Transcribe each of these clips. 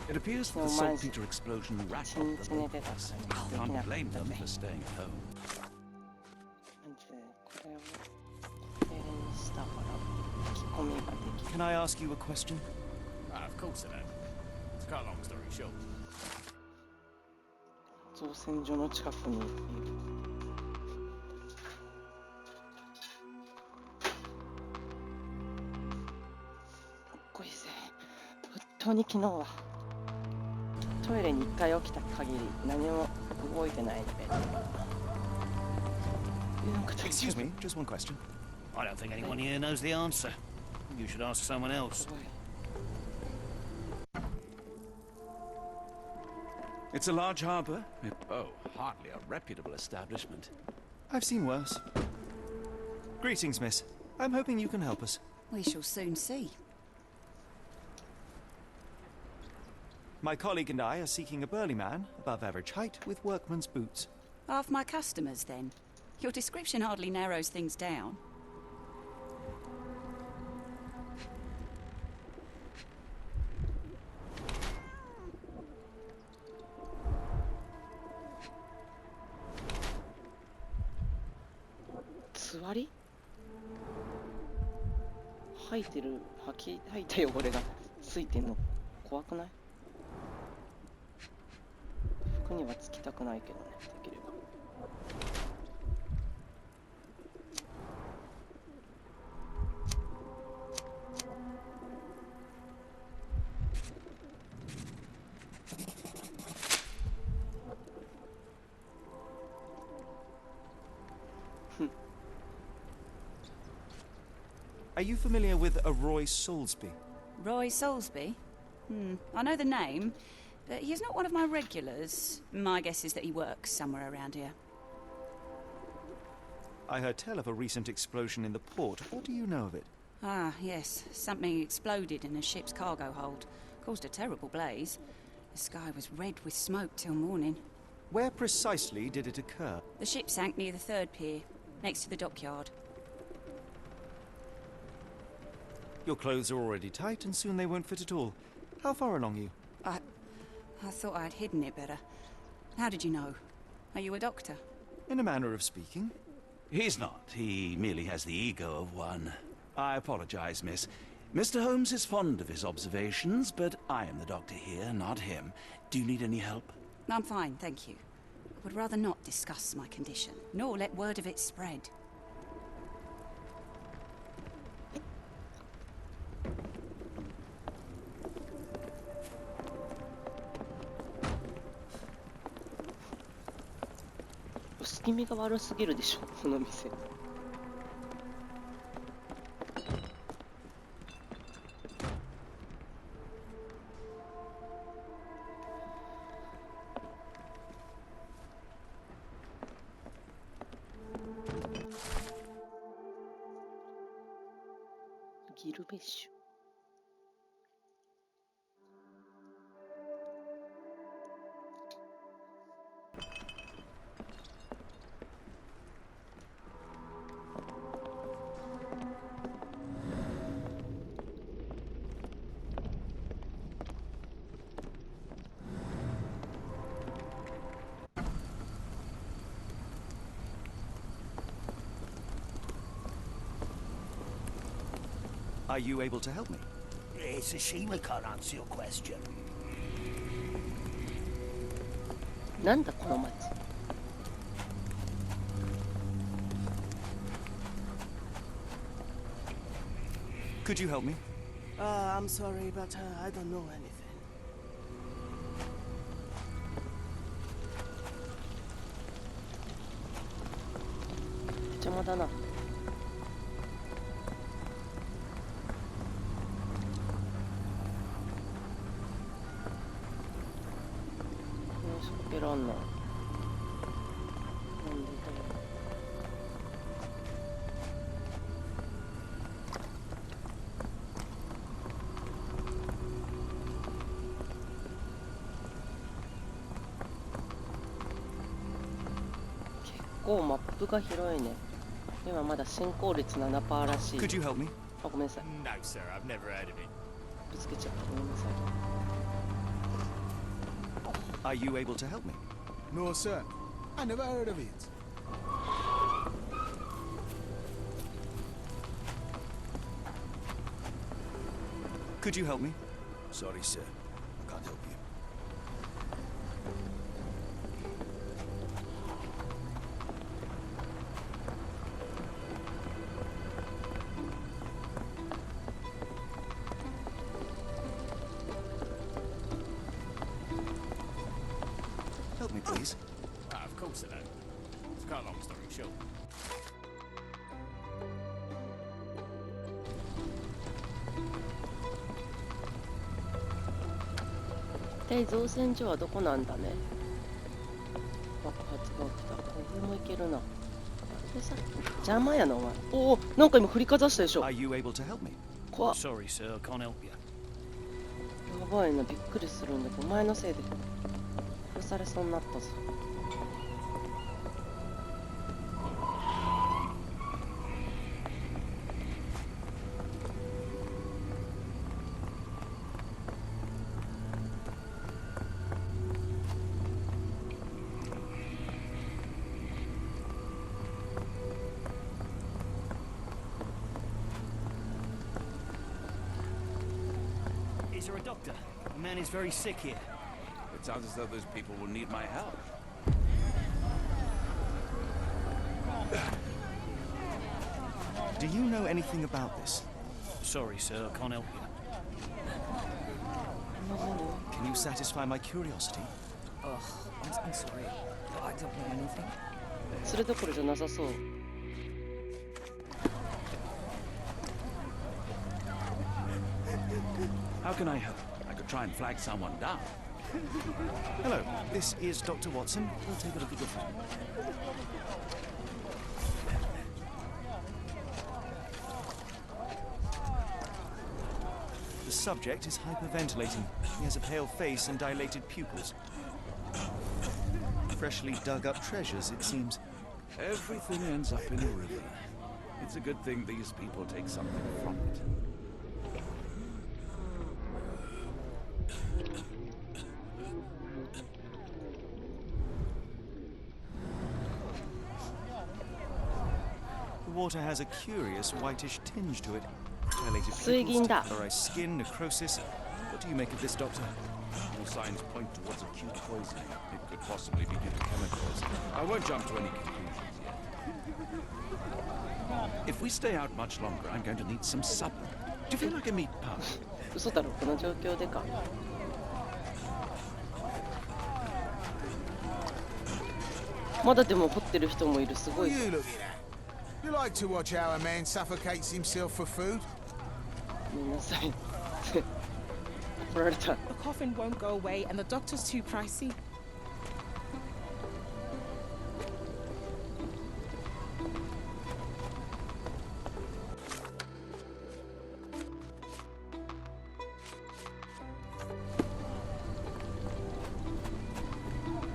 It appears that the saltpeter explosion rattled the locals. Can't blame them for staying at home. これをこれにしたから書き込みができる。 Can I ask you a question? Of course I know. To cut a long story short. 造船所の近くにいる。こいぜ。本当に昨日はトイレに1回起きた限り何も動いてないので。Excuse me, just one question. I don't think anyone here knows the answer. You should ask someone else. It's a large harbour. Oh, hardly a reputable establishment. I've seen worse. Greetings, miss. I'm hoping you can help us. We shall soon see. My colleague and I are seeking a burly man, above average height, with workman's boots. Half my customers, then. Your description hardly narrows things down. Suwari? 吐いた汚れがついてんの怖くない？服にはつきたくないけどね、できれば。Are you familiar with a Roy Soulsby? Roy Soulsby? I know the name, but he's not one of my regulars. My guess is that he works somewhere around here. I heard tell of a recent explosion in the port. What do you know of it? Ah, yes. Something exploded in a ship's cargo hold. Caused a terrible blaze. The sky was red with smoke till morning. Where precisely did it occur? The ship sank near the third pier, next to the dockyard. Your clothes are already tight, and soon they won't fit at all. How far along are you? I thought I'd hidden it better. How did you know? Are you a doctor? In a manner of speaking. He's not. He merely has the ego of one. I apologize, miss. Mr. Holmes is fond of his observations, but I am the doctor here, not him. Do you need any help? I'm fine, thank you. I would rather not discuss my condition, nor let word of it spread. Ski 気味が悪すぎるでしょ、この店。ギルベッシュ。Are you able to help me? It's a shame I can't answer your question. なんだこの町。Could you help me? I'm sorry, but I don't know anything. 邪魔だな。開けらんない。なんでだろう。結構マップが広いね。今まだ進行率 7% らしい。Could you help me? あ、ごめんなさい。No, sir, I've never heard of it. ぶつけちゃった。ごめんなさい。Are you able to help me? No, sir. I never heard of it. Could you help me? Sorry, sir. Can't help you. Help me, please. Of course I don't. To cut a long story short. 一体造船所はどこなんだね。爆発が起きた。これもいけるな。あれさ、邪魔やなお前。おお、なんか今振りかざしたでしょ。 Are you able to help me? 怖っ。 Sorry, sir, I can't help you. やばいな、びっくりするんだけど、お前のせいで殺されそうになったぞ。Is there a doctor? The man is very sick here. It sounds as though those people will need my help. Do you know anything about this? Sorry, sir, I can't help you. Can you satisfy my curiosity? I'm sorry, but I don't know anything. それどころじゃなさそう。 How can I help? I could try and flag someone down. Hello, this is Dr. Watson. We'll take a look at your friend. The subject is hyperventilating. He has a pale face and dilated pupils. Freshly dug up treasures, it seems. Everything ends up in a river. It's a good thing these people take something from it. The water has a curious whitish tinge to it. Dilated Suigin pupils, da. discolorized skin, necrosis. What do you make of this, Doctor? All signs point towards acute poisoning. It could possibly be due to chemicals. I won't jump to any conclusions yet. If we stay out much longer, I'm going to need some supper. Do you feel like a meat pie? 嘘だろ、この状況でか。まだでも掘ってる人もいる、すご What い are ぞ。 you looking at? You like to watch how a man suffocates himself for food? ごめんなさい。怒られた。 The coffin won't go away and the doctor's too pricey.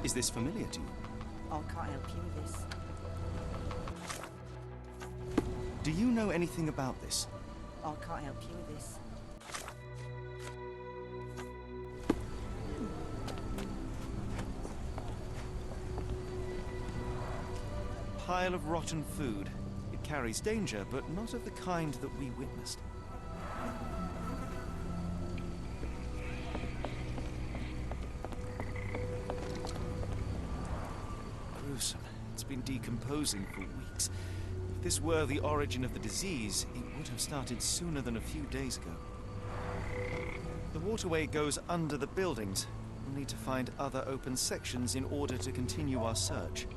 Is this familiar to you? I can't help you with this. Do you know anything about this? I can't help you with this. Pile of rotten food. It carries danger, but not of the kind that we witnessed. Gruesome. It's been decomposing for weeks. If this were the origin of the disease, it would have started sooner than a few days ago. The waterway goes under the buildings. We'll need to find other open sections in order to continue our search.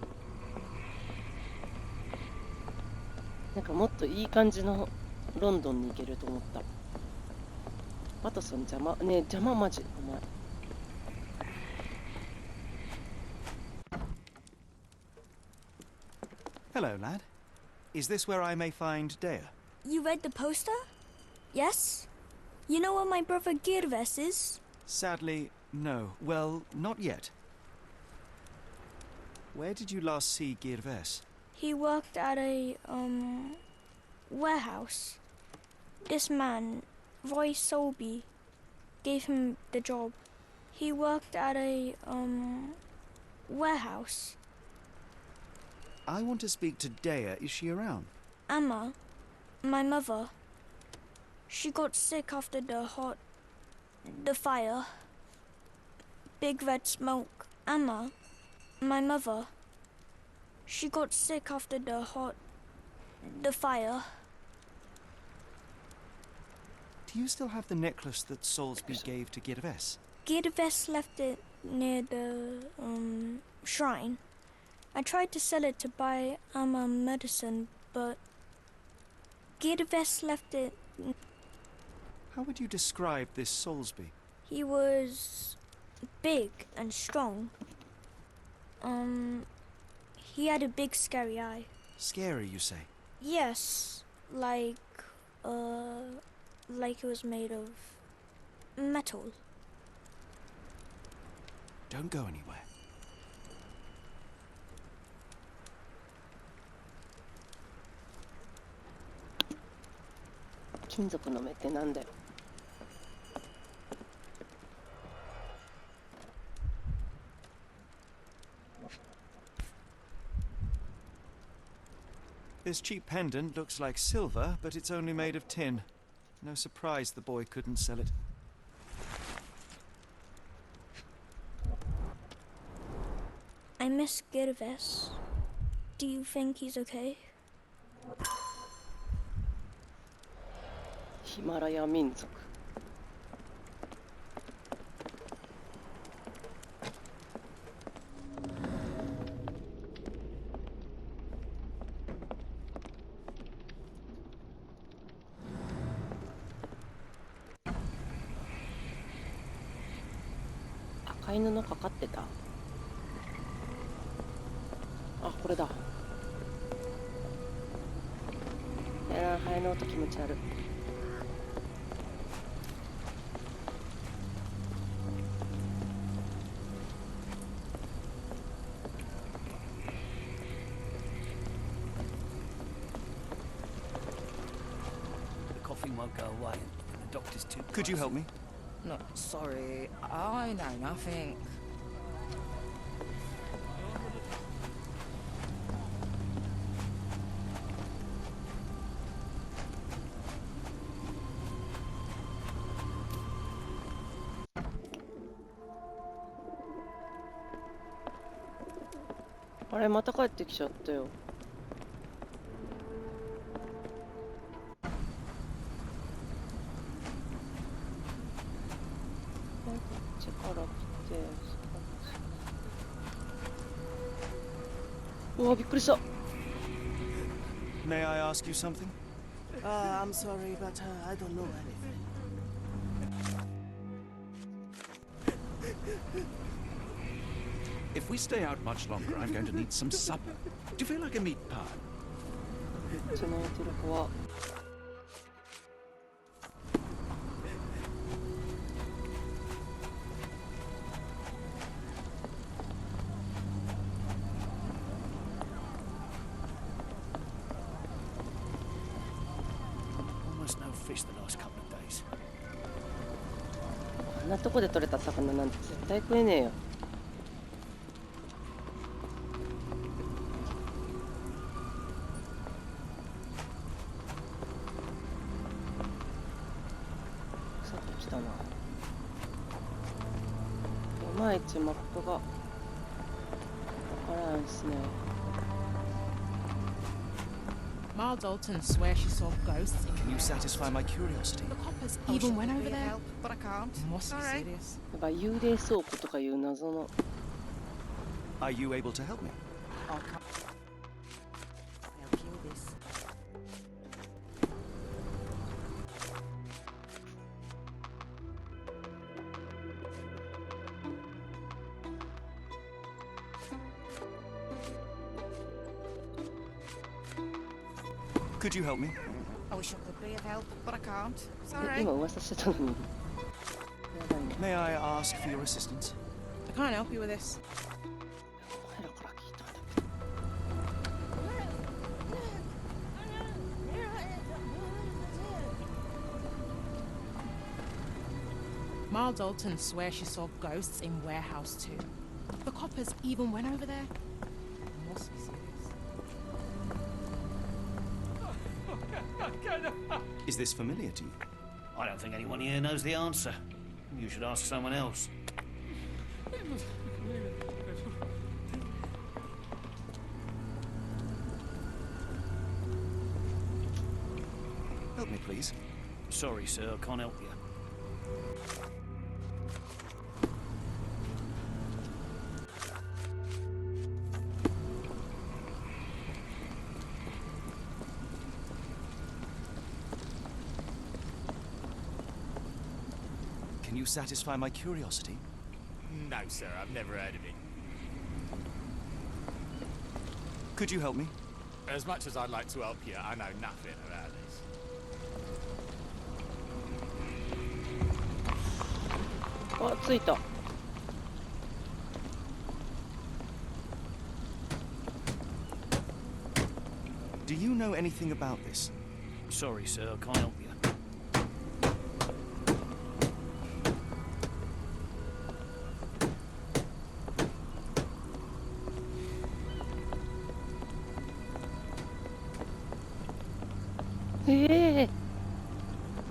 なんかもっといい感じのロンドンに行けると思った。ワトソン邪魔。ねえ、邪魔マジ。お前。Hello, lad. Is this where I may find Dea? You read the poster? Yes? You know where my brother Girves is? Sadly, no. Well, not yet. Where did you last see Girves? He worked at a, warehouse. This man, Roy Solby, gave him the job. He worked at a, warehouse. I want to speak to Dea. Is she around? Emma, my mother, she got sick after the fire. Big red smoke. Emma, my mother, she got sick after the fire. Do you still have the necklace that Soulsby gave to Girves? Girves left it near the, shrine. I tried to sell it to buy Emma medicine, but Girves left it. How would you describe this Soulsby? He was big and strong. He had a big scary eye. Scary, you say? Yes, like it was made of metal. Don't go anywhere. This cheap pendant looks like silver, but it's only made of tin. No surprise the boy couldn't sell it. I miss Girves. Do you think he's okay? ヒマラヤ民族。赤い布かかってた。あ、これだ。ハエの音気持ち悪い。Won't go away. The doctor's too. Could you help me? No, sorry. I know nothing.あれまた帰ってきちゃったよ。うわ、びっくりした。 May I ask you something? I'm sorry, but I don't know anything. If we stay out much longer, I'm going to need some supper. Do you feel like a meat pie? つながってる子は。あんなとこで取れた魚なんて絶対食えねえよ。さっき来たな。いまいちマップがわからんですね。 Ma Dalton swears she saw ghosts. Can you satisfy my curiosity? The coppers even went over there. But I can't. Must be serious. なんか幽霊倉庫とかいう謎の。 Are you able to help me? I'll help you with this. Could you help me? I wish I could be of help, but I can't. 今噂してたのに。 May I ask for your assistance? I can't help you with this. お前らから聞いたんだ。 Ma Mal Dalton swears she saw ghosts in Warehouse 2. The coppers even went over there. Must be serious. Is this familiar to you? I don't think anyone here knows the answer. You should ask someone else. Help me, please. Sorry, sir, I can't help you. Can you satisfy my curiosity? No, sir, I've never heard of it. Could you help me? As much as I'd like to help you, I know nothing about this. Oh, 着いた。 Do you know anything about this? Sorry, sir, I can't help you.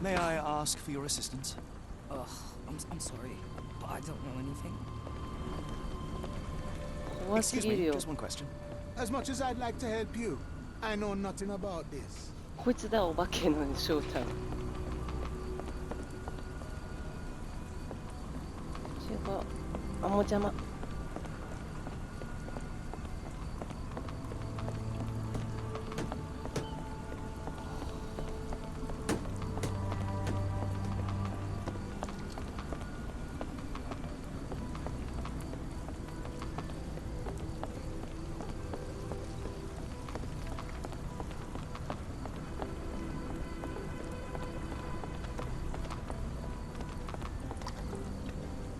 May I ask for your assistance? Ugh, I'm sorry, but I don't know anything. 怖す Excuse ぎる me, よ。 just one question. As much as I'd like to help you, I know nothing about this. こいつだ、お化けの正体。違う。あ、もう邪魔。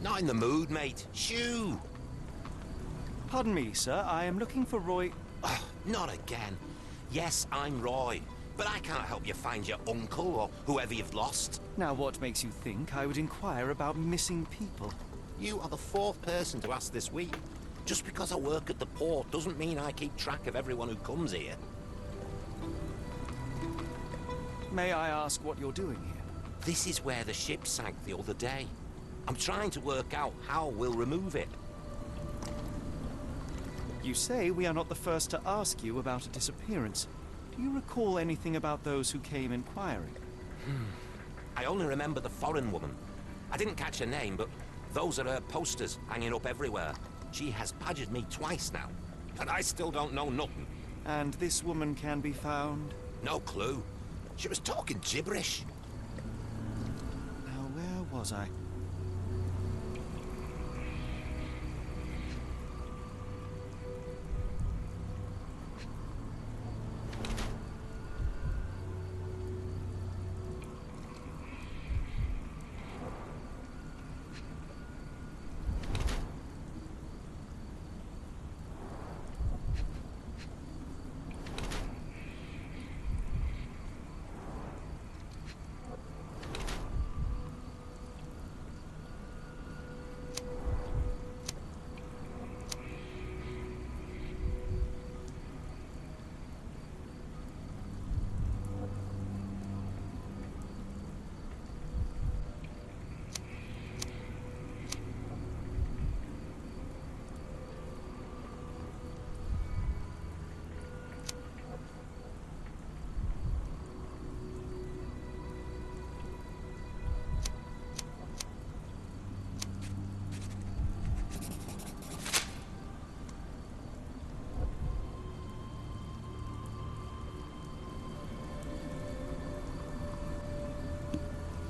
Not in the mood, mate. Shoo! Pardon me, sir. I am looking for Roy. Oh, not again. Yes, I'm Roy, but I can't help you find your uncle or whoever you've lost. Now, what makes you think I would inquire about missing people? You are the fourth person to ask this week. Just because I work at the port doesn't mean I keep track of everyone who comes here. May I ask what you're doing here? This is where the ship sank the other day. I'm trying to work out how we'll remove it. You say we are not the first to ask you about a disappearance. Do you recall anything about those who came inquiring? I only remember the foreign woman. I didn't catch her name, but those are her posters hanging up everywhere. She has badgered me twice now, and I still don't know nothing. And this woman can be found? No clue. She was talking gibberish. Now, where was I?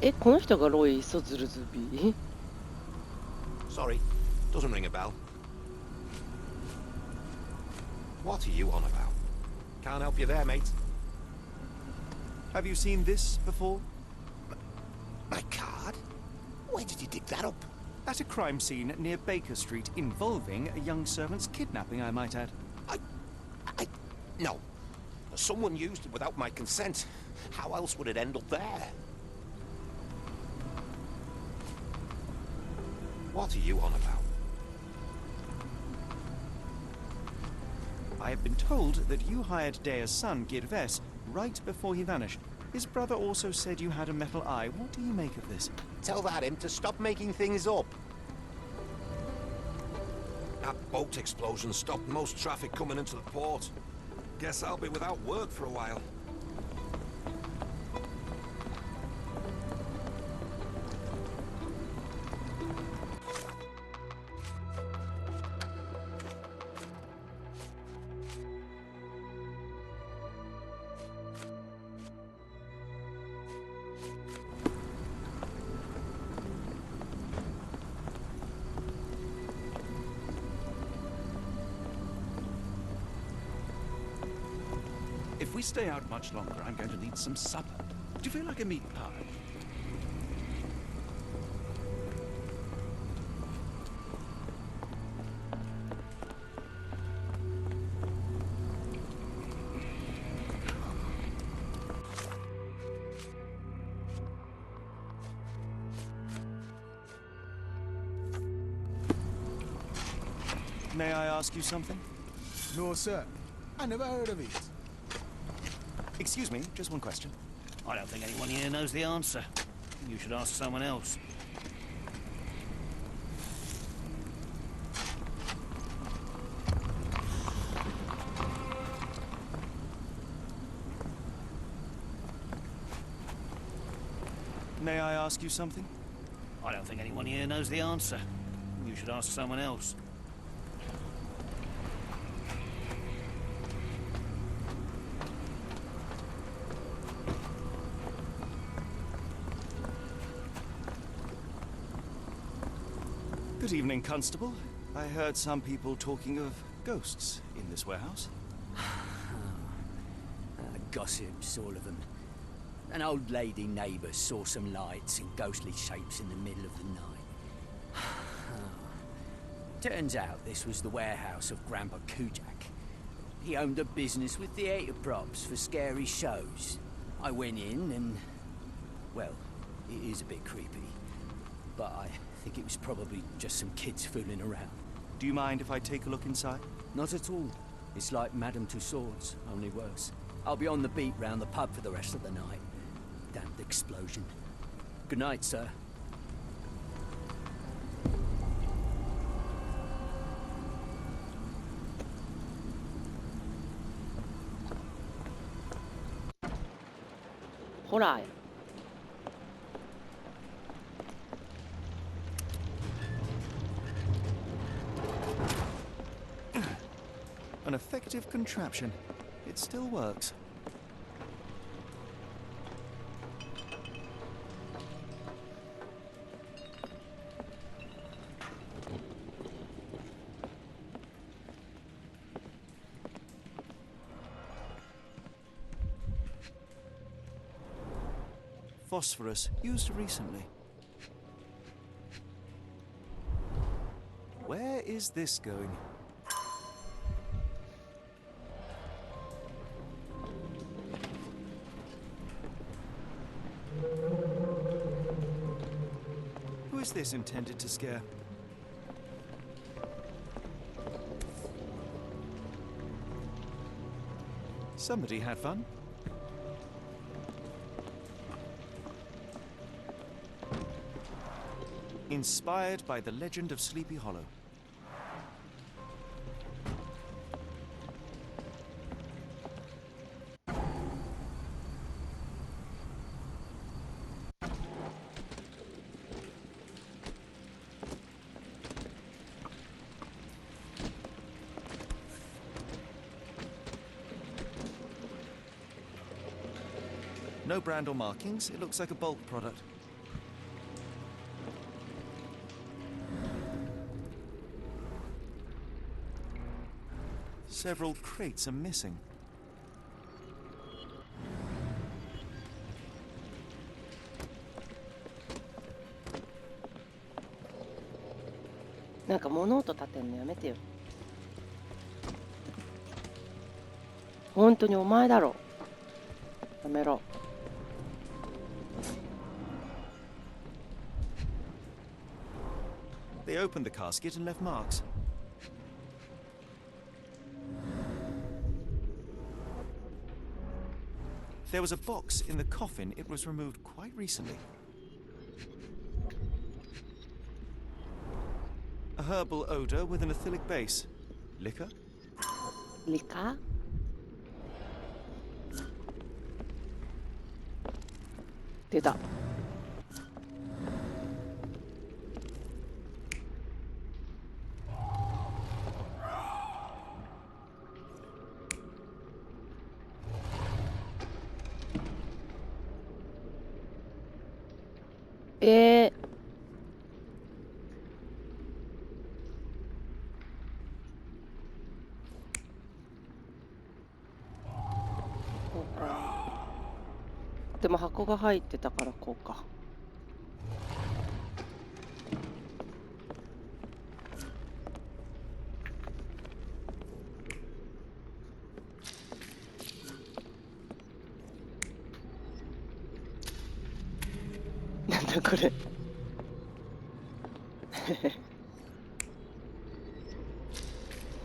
え、この人がロイ・ソズルズビー Sorry, doesn't ring a bell. What are you on about? Can't help you there, mate. Have you seen this before? My card? Where did you dig that up? At a crime scene near Baker Street involving a young servant's kidnapping, I might add. No. Someone used it without my consent. How else would it end up there? What are you on about? I have been told that you hired Dea's son, Girves, right before he vanished. His brother also said you had a metal eye. What do you make of this? Tell that him to stop making things up. That boat explosion stopped most traffic coming into the port. Guess I'll be without work for a while. If we stay out much longer, I'm going to need some supper. Do you feel like a meat pie? May I ask you something? No, sir. I never heard of it. Excuse me, just one question. I don't think anyone here knows the answer. You should ask someone else. May I ask you something? I don't think anyone here knows the answer. You should ask someone else. Good evening, Constable. I heard some people talking of ghosts in this warehouse. Gossips, all of them. An old lady neighbour saw some lights and ghostly shapes in the middle of the night. Turns out this was the warehouse of Grandpa Kujak. He owned a business with theatre props for scary shows. I went in and... well, it is a bit creepy. But I think it was probably just some kids fooling around. Do you mind if I take a look inside? Not at all. It's like Madame Tussauds, only worse. I'll be on the beat round the pub for the rest of the night. Damned explosion. Good night, sir. Hola. An effective contraption. It still works. Phosphorus, used recently. Where is this going? Who is this intended to scare? Somebody had fun. Inspired by the legend of Sleepy Hollow. No brand or markings. It looks like a bulk product. Several crates are missing.なんか物音立てんのやめてよ。本当にお前だろ。やめろ。They opened the casket and left marks. There was a box in the coffin. It was removed quite recently. A herbal odor with an acylic base. Liquor? Liquor? Deda. Eh.こうか。でも箱が入ってたからこうか。なんだこれ。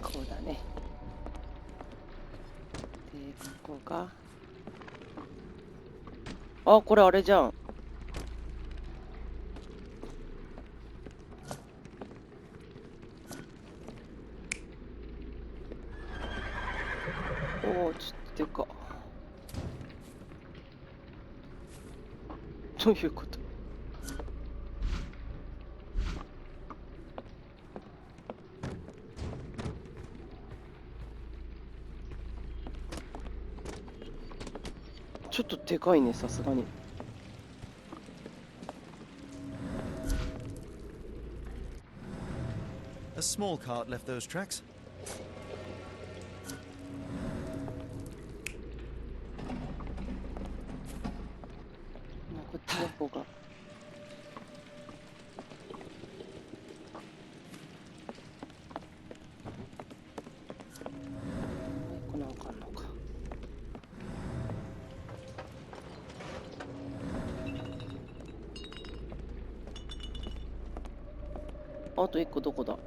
こうだね。で、ここが。あ、これあれじゃん。おお、ちょっとでか。どういうこと？ちょっとでかいね、さすがに。A small cart left those tracks. こっちの方が。こんなんかあんのか。あと一個どこだ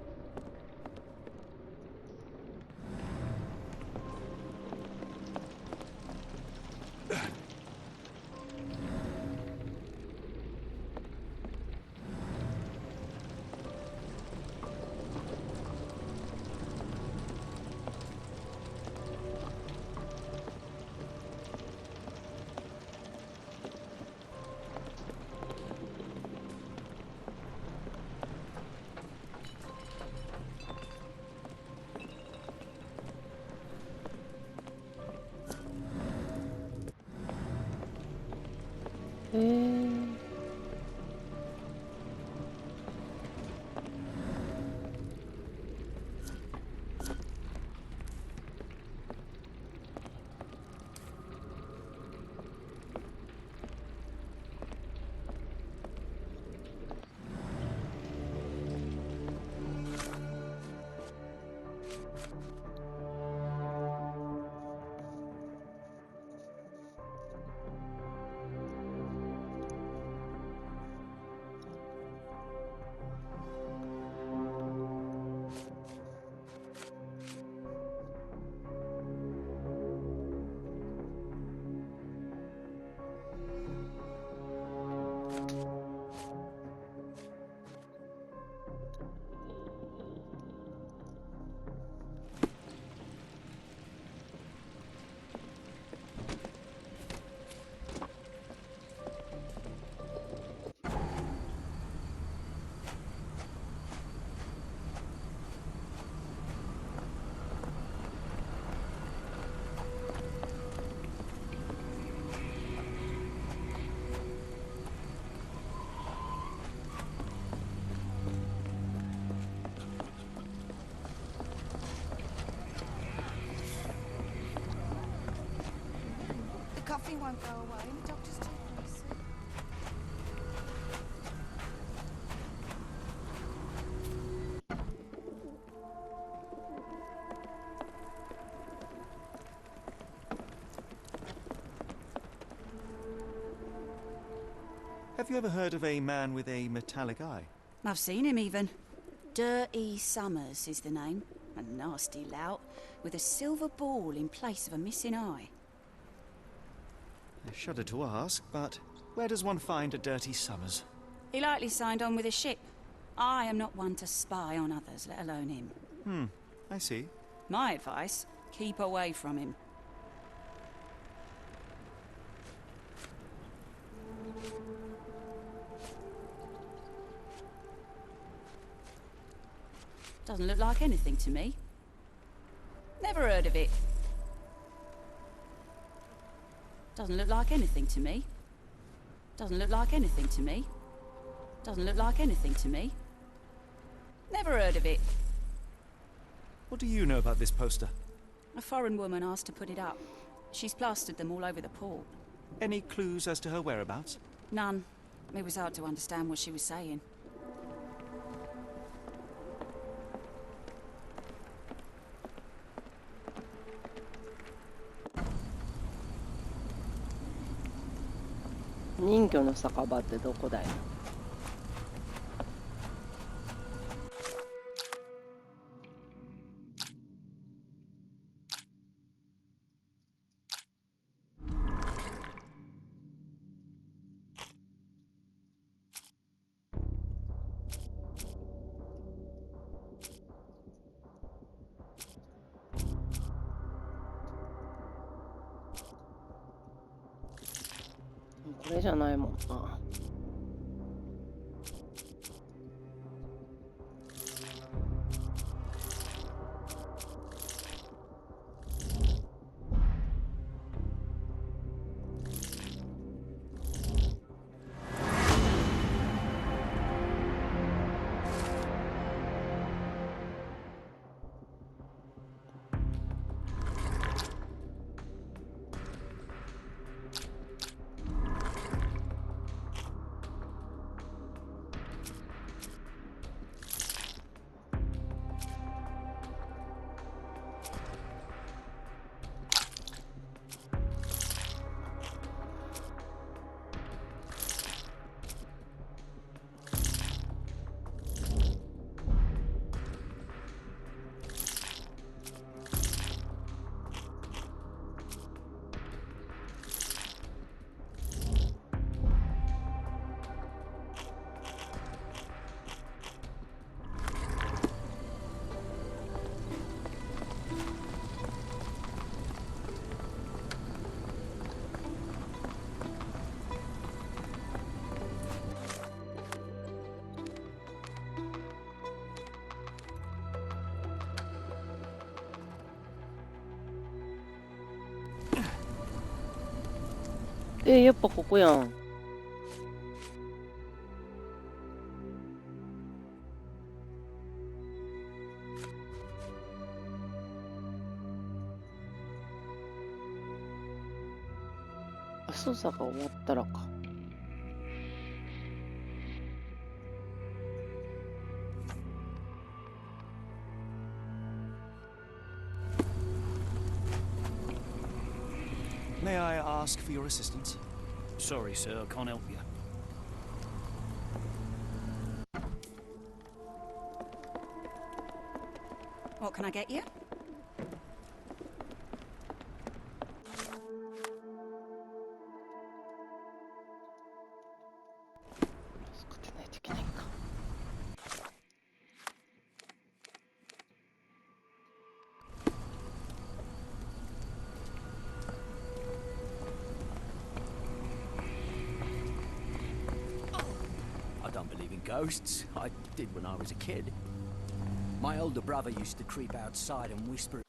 ？Coughing won't go away, and the doctor's too busy. Have you ever heard of a man with a metallic eye? I've seen him even. Dirty Summers is the name. A nasty lout, with a silver ball in place of a missing eye. I shudder to ask, but where does one find a Dirty Summers? He likely signed on with a ship. I am not one to spy on others, let alone him. I see. My advice, keep away from him. Doesn't look like anything to me. Never heard of it. Doesn't look like anything to me. Doesn't look like anything to me. Doesn't look like anything to me. Never heard of it. What do you know about this poster? A foreign woman asked to put it up. She's plastered them all over the port. Any clues as to her whereabouts? None. It was hard to understand what she was saying.人魚の酒場ってどこだよ。これじゃないもんな。やっぱここやん。操作が終わったらか。May I ask for your assistance? Sorry, sir, I can't help you. What can I get you? Ghosts. I did when I was a kid. My older brother used to creep outside and whisper.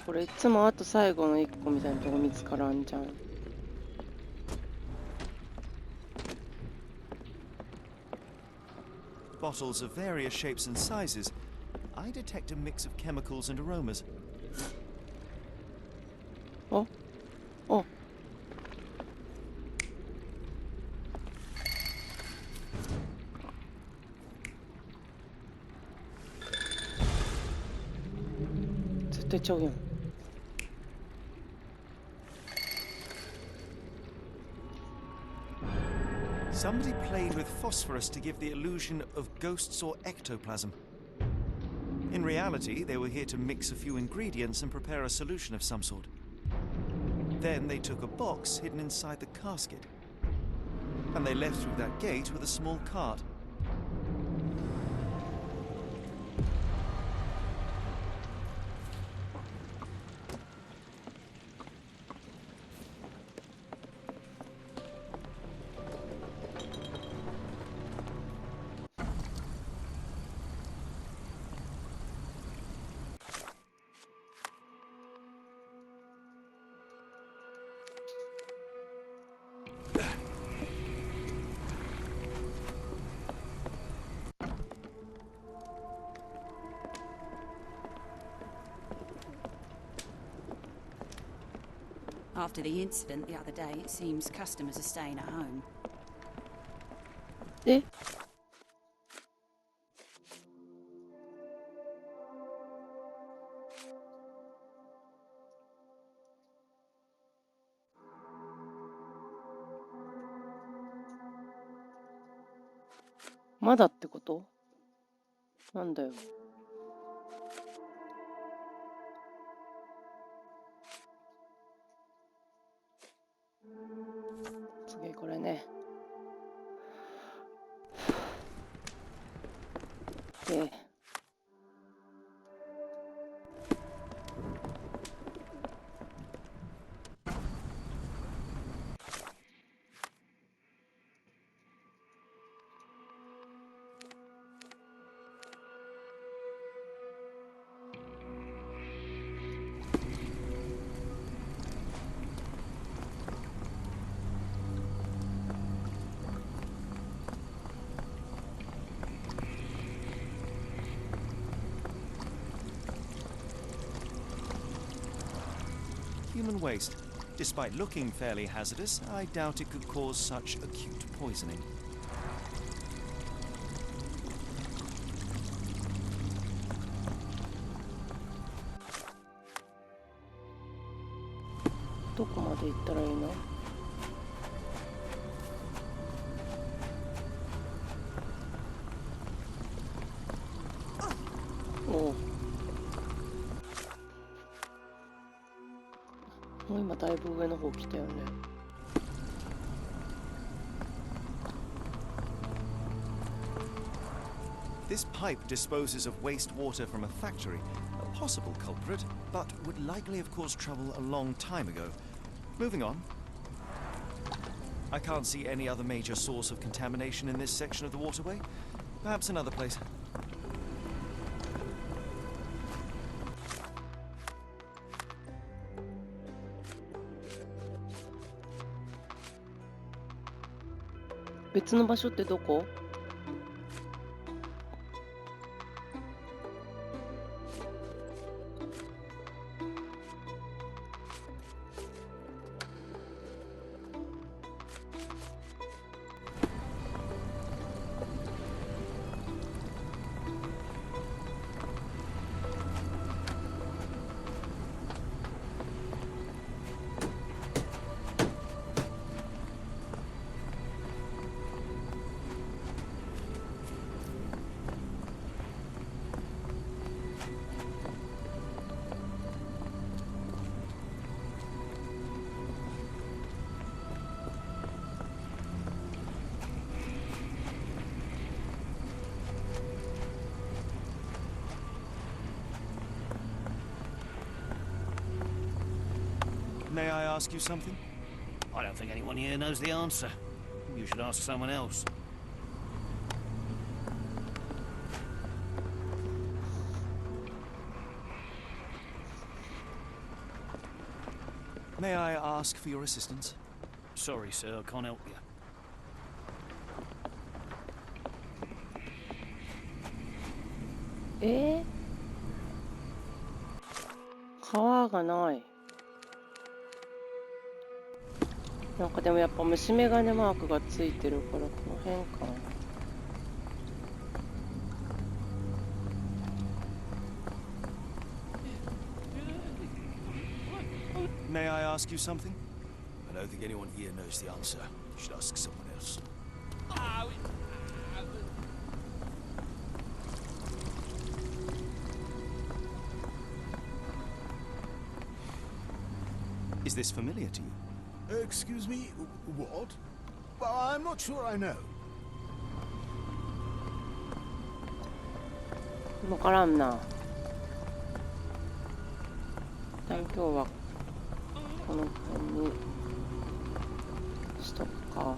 これいつもあと最後の1個みたいなとこ見つからんじゃん。Bottles of various shapes and sizes. I detect a mix of chemicals and aromas. Oh. Oh. 出ちゃうやん。Somebody played with phosphorus to give the illusion of ghosts or ectoplasm. In reality, they were here to mix a few ingredients and prepare a solution of some sort. Then they took a box hidden inside the casket, and they left through that gate with a small cart. After the incident the other day, it seems customers are staying at home. え、まだってこと？なんだよ。次これね。で、Human waste. Despite looking fairly hazardous, I doubt it could cause such acute poisoning. どこまで行ったらいいの？おう。もう今だいぶ上の方来たよね。This pipe disposes of wastewater from a factory, a possible culprit, but would likely have caused trouble a long time ago. Moving on. I can't see any other major source of contamination in this section of the waterway. Perhaps another place. .別の場所ってどこ？May I ask you something? I don't think anyone here knows the answer. You should ask someone else. May I ask for your assistance? Sorry, sir, I can't help you. 川がない。なんかでもやっぱ虫眼鏡マークがついてるからこの辺かな。Do May I ask you something? I don't think anyone here knows the answer. You should ask someone else. Is this familiar to you? Excuse me, what? Well, I'm not sure I know. わからんな。一旦今日はこの辺にしとくか。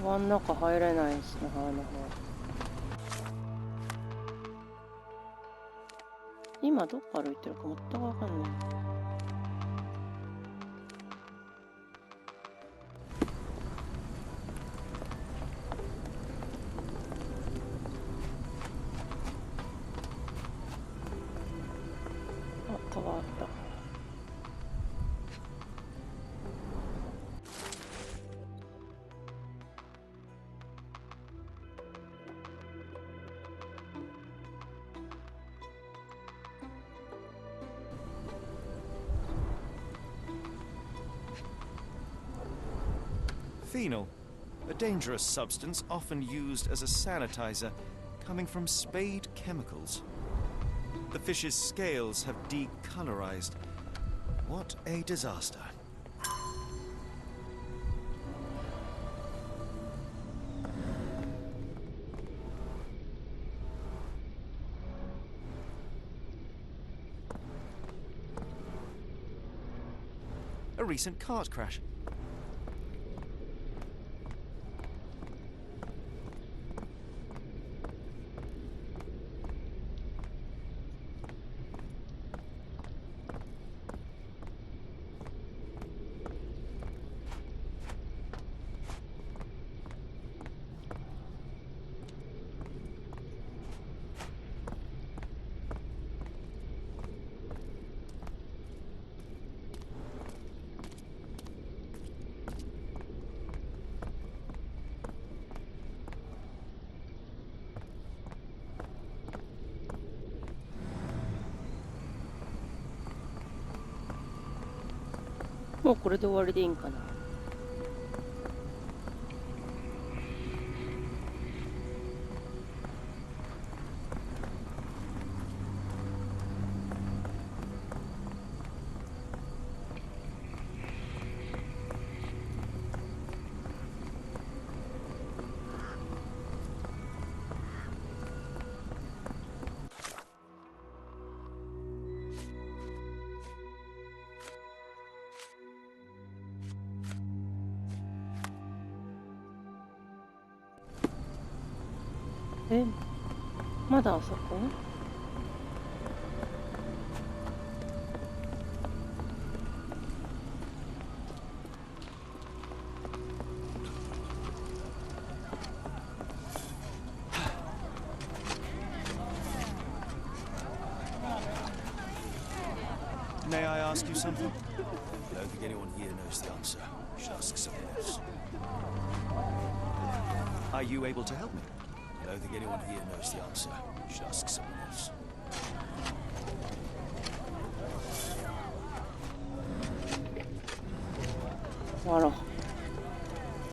川の中入れないしな、川の方。今どっから歩いてるか全くわかんない。あ、川あった。Phenol, a dangerous substance often used as a sanitizer, coming from spade chemicals. The fish's scales have decolorized. What a disaster. A recent cart crash.もうこれで終わりでいいんかな。え、まだあそこ？May I ask you something? I don't think anyone here knows the answer. You should ask someone else. Are you able to help me? I don't think anyone here knows the answer. You should ask someone else. あら。